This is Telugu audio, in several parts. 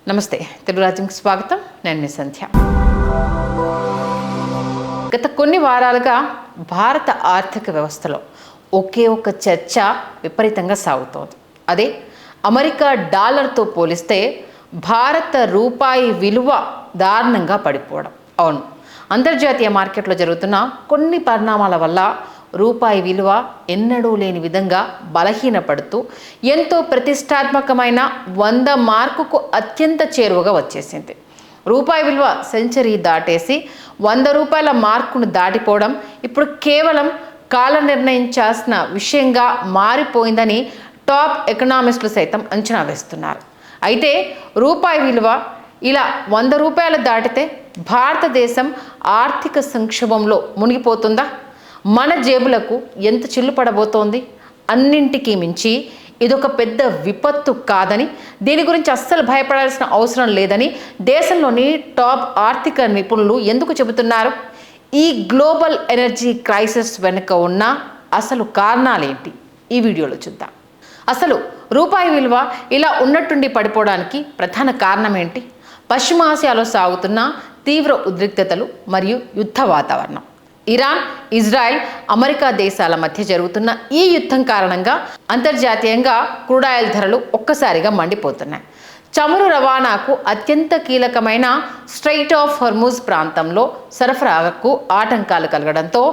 నమస్తే, తెలుగు రాజ్యంకి స్వాగతం. నేను మీ సంధ్య. గత కొన్ని వారాలుగా భారత ఆర్థిక వ్యవస్థలో ఒకే ఒక చర్చ విపరీతంగా సాగుతోంది. అదే అమెరికా డాలర్తో పోలిస్తే భారత రూపాయి విలువ దారుణంగా పడిపోవడం. అవును, అంతర్జాతీయ మార్కెట్లో జరుగుతున్న కొన్ని పరిణామాల వల్ల రూపాయి విలువ ఎన్నడూ లేని విధంగా బలహీనపడుతూ ఎంతో ప్రతిష్టాత్మకమైన 100 మార్కుకు అత్యంత చేరువగా వచ్చేసింది. రూపాయి విలువ సెంచరీ దాటేసి 100 రూపాయల మార్కును దాటిపోవడం ఇప్పుడు కేవలం కాలం నిర్ణయించాల్సిన విషయంగా మారిపోయిందని టాప్ ఎకనామిస్టులు సైతం అంచనా వేస్తున్నారు. అయితే రూపాయి విలువ ఇలా 100 రూపాయలు దాటితే భారతదేశం ఆర్థిక సంక్షోభంలో మునిగిపోతుందా? మన జేబులకు ఎంత చిల్లు పడబోతోంది? అన్నింటికీ మించి ఇదొక పెద్ద విపత్తు కాదని, దీని గురించి అస్సలు భయపడాల్సిన అవసరం లేదని దేశంలోని టాప్ ఆర్థిక నిపుణులు ఎందుకు చెబుతున్నారు? ఈ గ్లోబల్ ఎనర్జీ క్రైసిస్ వెనుక ఉన్న అసలు కారణాలేంటి? ఈ వీడియోలో చూద్దాం. అసలు రూపాయి విలువ ఇలా ఉన్నట్టుండి పడిపోవడానికి ప్రధాన కారణం ఏంటి? పశ్చిమాసియాలో సాగుతున్న తీవ్ర ఉద్రిక్తతలు మరియు యుద్ధ వాతావరణం. ఇరాన్, ఇజ్రాయెల్, అమెరికా దేశాల మధ్య జరుగుతున్న ఈ యుద్ధం కారణంగా అంతర్జాతీయంగా క్రూడ్ ఆయిల్ ధరలు ఒక్కసారిగా మండిపోతున్నాయి. చమురు రవాణాకు అత్యంత కీలకమైన స్ట్రెయిట్ ఆఫ్ హర్ముజ్ ప్రాంతంలో సరఫరాకు ఆటంకాలు కలగడంతో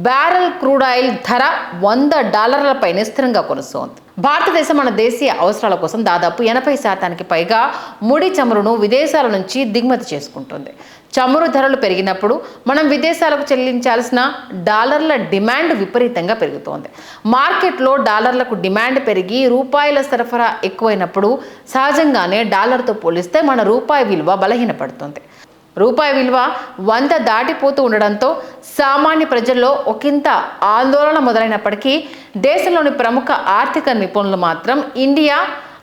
బ్యారెల్ క్రూడ్ ఆయిల్ ధర $100 స్థిరంగా కొనసాగుతోంది. భారతదేశం మన దేశీయ అవసరాల కోసం దాదాపు 80% పైగా ముడి చమురును విదేశాల నుంచి దిగుమతి చేసుకుంటుంది. చమురు ధరలు పెరిగినప్పుడు మనం విదేశాలకు చెల్లించాల్సిన డాలర్ల డిమాండ్ విపరీతంగా పెరుగుతోంది. మార్కెట్లో డాలర్లకు డిమాండ్ పెరిగి రూపాయల సరఫరా ఎక్కువైనప్పుడు సహజంగానే డాలర్తో పోలిస్తే మన రూపాయి విలువ బలహీనపడుతుంది. రూపాయి విలువ 100 దాటిపోతూ ఉండడంతో సామాన్య ప్రజల్లో ఒకంత ఆందోళన మొదలైనప్పటికీ దేశంలోని ప్రముఖ ఆర్థిక నిపుణులు మాత్రం ఇండియా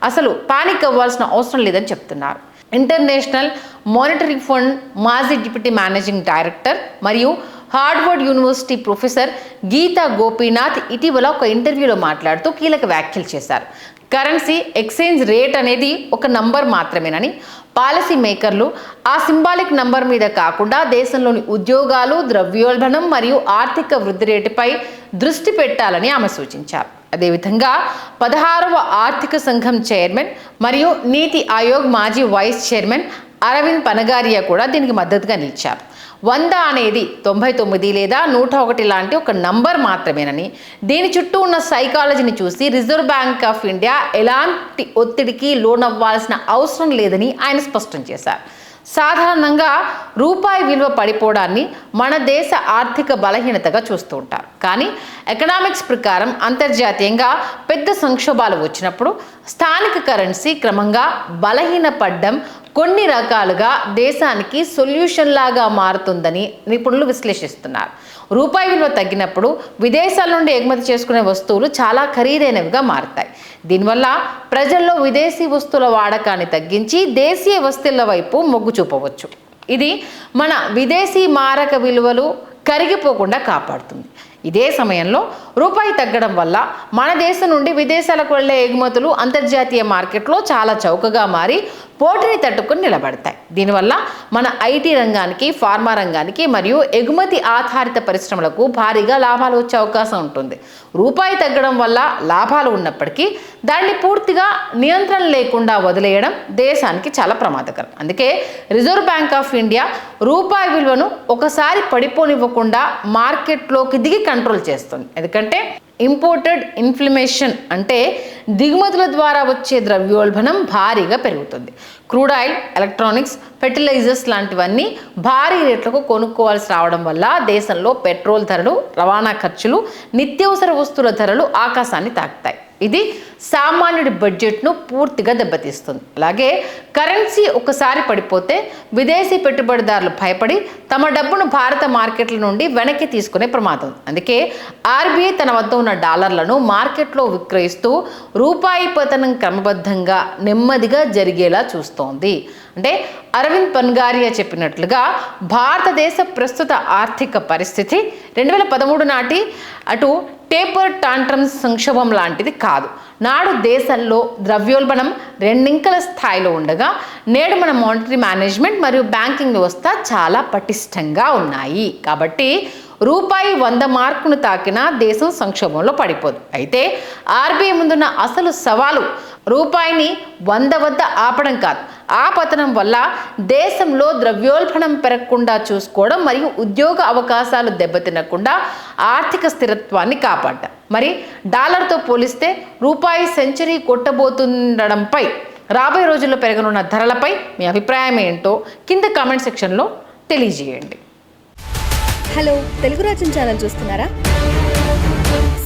అసలు పానిక్ అవ్వాల్సిన అవసరం లేదని చెప్తున్నారు. ఇంటర్నేషనల్ మానిటరీ ఫండ్ మాజీ డిప్యూటీ మేనేజింగ్ డైరెక్టర్ మరియు Harvard university professor Gita Gopinath ఇటీవల ఒక ఇంటర్వ్యూలో మాట్లాడుతూ కీలక వ్యాఖ్యలు చేశారు. కరెన్సీ ఎక్స్చేంజ్ రేట్ అనేది ఒక నంబర్ మాత్రమేనని, పాలసీ మేకర్లు ఆ సింబాలిక్ నంబర్ మీద కాకుండా దేశంలోని ఉద్యోగాలు, ద్రవ్యోల్బణం మరియు ఆర్థిక వృద్ధి రేటుపై దృష్టి పెట్టాలని ఆమె సూచించారు. అదేవిధంగా 16వ ఆర్థిక సంఘం చైర్మన్ మరియు నీతి ఆయోగ్ మాజీ వైస్ చైర్మన్ అరవింద్ పనగారియా కూడా దీనికి మద్దతుగా నిలిచారు. 100 అనేది 99 లేదా 101 లాంటి ఒక నంబర్ మాత్రమేనని, దీని చుట్టూ ఉన్న సైకాలజీని చూసి రిజర్వ్ బ్యాంక్ ఆఫ్ ఇండియా ఎలాంటి ఒత్తిడికి లోనవ్వాల్సిన అవసరం లేదని ఆయన స్పష్టం చేశారు. సాధారణంగా రూపాయి విలువ పడిపోవడాన్ని మన దేశ ఆర్థిక బలహీనతగా చూస్తూ ఉంటారు. కానీ ఎకనామిక్స్ ప్రకారం అంతర్జాతీయంగా పెద్ద సంక్షోభాలు వచ్చినప్పుడు స్థానిక కరెన్సీ క్రమంగా బలహీనపడడం కొన్ని రకాలుగా దేశానికి సొల్యూషన్ లాగా మారుతుందని నిపుణులు విశ్లేషిస్తున్నారు. రూపాయి విలువ తగ్గినప్పుడు విదేశాల నుండి ఎగుమతి చేసుకునే వస్తువులు చాలా ఖరీదైనవిగా మారుతాయి. దీనివల్ల ప్రజల్లో విదేశీ వస్తువుల వాడకాన్ని తగ్గించి దేశీయ వస్తువుల వైపు మొగ్గు చూపవచ్చు. ఇది మన విదేశీ మారక విలువలు కరిగిపోకుండా కాపాడుతుంది. ఇదే సమయంలో రూపాయి తగ్గడం వల్ల మన దేశం నుండి విదేశాలకు వెళ్లే ఎగుమతులు అంతర్జాతీయ మార్కెట్లో చాలా చౌకగా మారి పోటీని తట్టుకుని నిలబడతాయి. దీనివల్ల మన ఐటీ రంగానికి, ఫార్మా రంగానికి మరియు ఎగుమతి ఆధారిత పరిశ్రమలకు భారీగా లాభాలు వచ్చే అవకాశం ఉంటుంది. రూపాయి తగ్గడం వల్ల లాభాలు ఉన్నప్పటికీ దాన్ని పూర్తిగా నియంత్రణ లేకుండా వదిలేయడం దేశానికి చాలా ప్రమాదకరం. అందుకే రిజర్వ్ బ్యాంక్ ఆఫ్ ఇండియా రూపాయి విలువను ఒకసారి పడిపోనివ్వకుండా మార్కెట్లోకి దిగి కంట్రోల్ చేస్తుంది. ఎందుకంటే ఇంపోర్టెడ్ ఇన్ఫ్లేషన్ అంటే దిగుమతుల ద్వారా వచ్చే ద్రవ్యోల్బణం భారీగా పెరుగుతుంది. క్రూడ్ ఆయిల్, ఎలక్ట్రానిక్స్, ఫెర్టిలైజర్స్ లాంటివన్నీ భారీ రేట్లకు కొనుక్కోవాల్సి రావడం వల్ల దేశంలో పెట్రోల్ ధరలు, రవాణా ఖర్చులు, నిత్యావసర వస్తువుల ధరలు ఆకాశాన్ని తాకుతాయి. ఇది సామాన్యుడి బడ్జెట్ను పూర్తిగా దెబ్బతీస్తుంది. అలాగే కరెన్సీ ఒకసారి పడిపోతే విదేశీ పెట్టుబడిదారులు భయపడి తమ డబ్బును భారత మార్కెట్ల నుండి వెనక్కి తీసుకునే ప్రమాదం. అందుకే ఆర్బీఐ తన వద్ద ఉన్న డాలర్లను మార్కెట్లో విక్రయిస్తూ రూపాయి పతనం క్రమబద్ధంగా నెమ్మదిగా జరిగేలా చూస్తోంది. అంటే అరవింద్ పన్గారియా చెప్పినట్లుగా భారతదేశ ప్రస్తుత ఆర్థిక పరిస్థితి 2013 నాటి అటు టేపర్ టాంట్రమ్స్ సంక్షోభం లాంటిది కాదు. నాడు దేశంలో ద్రవ్యోల్బణం రెండింకల స్థాయిలో ఉండగా నేడు మన మానిటరీ మేనేజ్మెంట్ మరియు బ్యాంకింగ్ వ్యవస్థ చాలా పటిష్టంగా ఉన్నాయి. కాబట్టి రూపాయి 100 మార్కును తాకినా దేశం సంక్షోభంలో పడిపోదు. అయితే ఆర్బీఐ ముందున్న అసలు సవాలు రూపాయిని 100 వద్ద ఆపడం కాదు, ఆ పతనం వల్ల దేశంలో ద్రవ్యోల్బణం పెరగకుండా చూసుకోవడం మరియు ఉద్యోగ అవకాశాలు దెబ్బతినకుండా ఆర్థిక స్థిరత్వాన్ని కాపాడడం. మరి డాలర్తో పోలిస్తే రూపాయి సెంచరీ కొట్టబోతుండడంపై, రాబోయే రోజుల్లో పెరగనున్న ధరలపై మీ అభిప్రాయం ఏంటో కింద కామెంట్ సెక్షన్లో తెలియజేయండి. హలో, తెలుగు రాజ్యం ఛానల్ చూస్తున్నారా?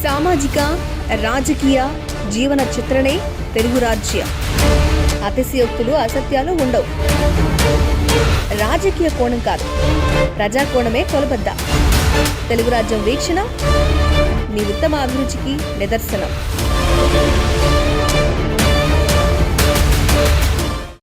సామాజిక రాజకీయ జీవన చిత్రణే తెలుగు రాజ్యం. అతిశయోక్తులు అసత్యాలు ఉండవు. రాజకీయ కోణం కాదు, ప్రజా కోణమే కొలబద్ద. తెలుగు రాజ్యం వీక్షణ మీ ఉత్తమ అభిరుచికి నిదర్శనం.